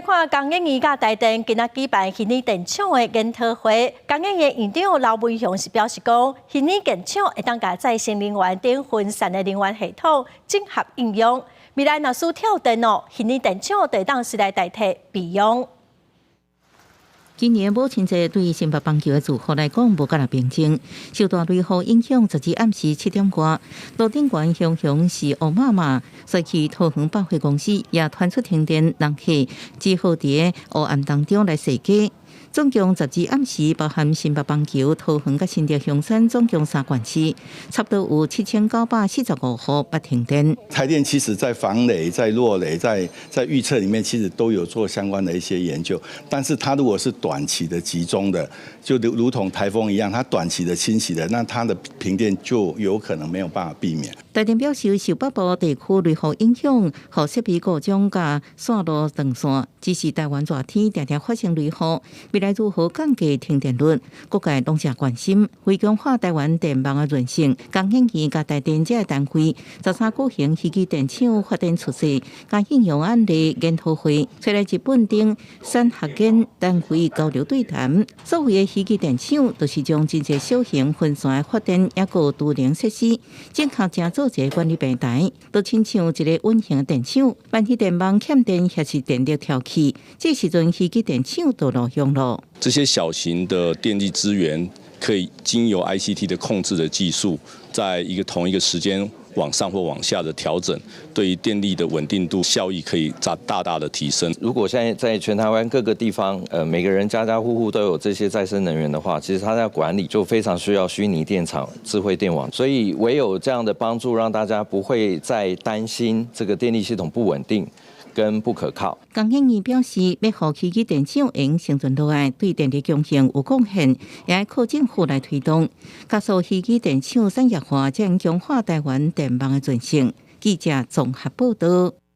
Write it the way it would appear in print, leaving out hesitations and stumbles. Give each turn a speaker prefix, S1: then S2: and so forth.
S1: 来看工研院甲台电今仔举办虚拟电厂的研讨会，工研院院长刘伟雄是表示讲，虚拟电厂会当甲再生能源等分散的能源系统整合应用，未来若需跳电哦，虚拟电厂就当时来代替备用。
S2: 今年母亲节对新北棒球的住户来讲无甲那平静，受到雷雨影响，直至暗时7点多，路顶县熊熊是乌麻麻，所以桃园百货公司也传出停电，人客只好伫黑暗当中来踅街。 总共10至暗时，包含新北棒球、桃园甲新竹香山，总共3县市，差不多有7945户不停电。
S3: 台电其实在防雷、在落雷、在预测里面，其实都有做相关的一些研究。但是它如果是短期的集中的，就如同台风一样，它短期的侵袭的，那它的停电就有可能没有办法避免。
S2: 台电表示，受北部地区雷雨影响，和设备故障甲线路断线，只是台湾热天常常发生雷雨。 未来如何降低停电率，各界拢正关心。为强化台湾电网的韧性，工研院甲台电这单位13举行虚拟电厂发展出色甲应用案例研讨会，找来日本等3学研单位交流对谈。所谓的虚拟电厂，就是将真侪小型分散的发电也个都能设施，整合成做一个管理平台，都亲像一个稳定的电厂。万一电网欠电或是电力跳起，这时阵虚拟电厂就路用了。
S4: 这些小型的电力资源可以经由 ICT 的控制的技术，在同一个时间往上或往下的调整，对于电力的稳定度、效益可以大大的提升。
S5: 如果现在在全台湾各个地方，每个人家家户户都有这些再生能源的话，其实它在管理就非常需要虚拟电厂、智慧电网。所以唯有这样的帮助，让大家不会再担心这个电力系统不稳定。 跟不可靠。
S2: 工研院表示，要让虚拟电厂能生存落来，对电力供应有贡献，也要靠政府来推动，加速虚拟电厂产业化，才能强化台湾电网的韧性。记者综合报道。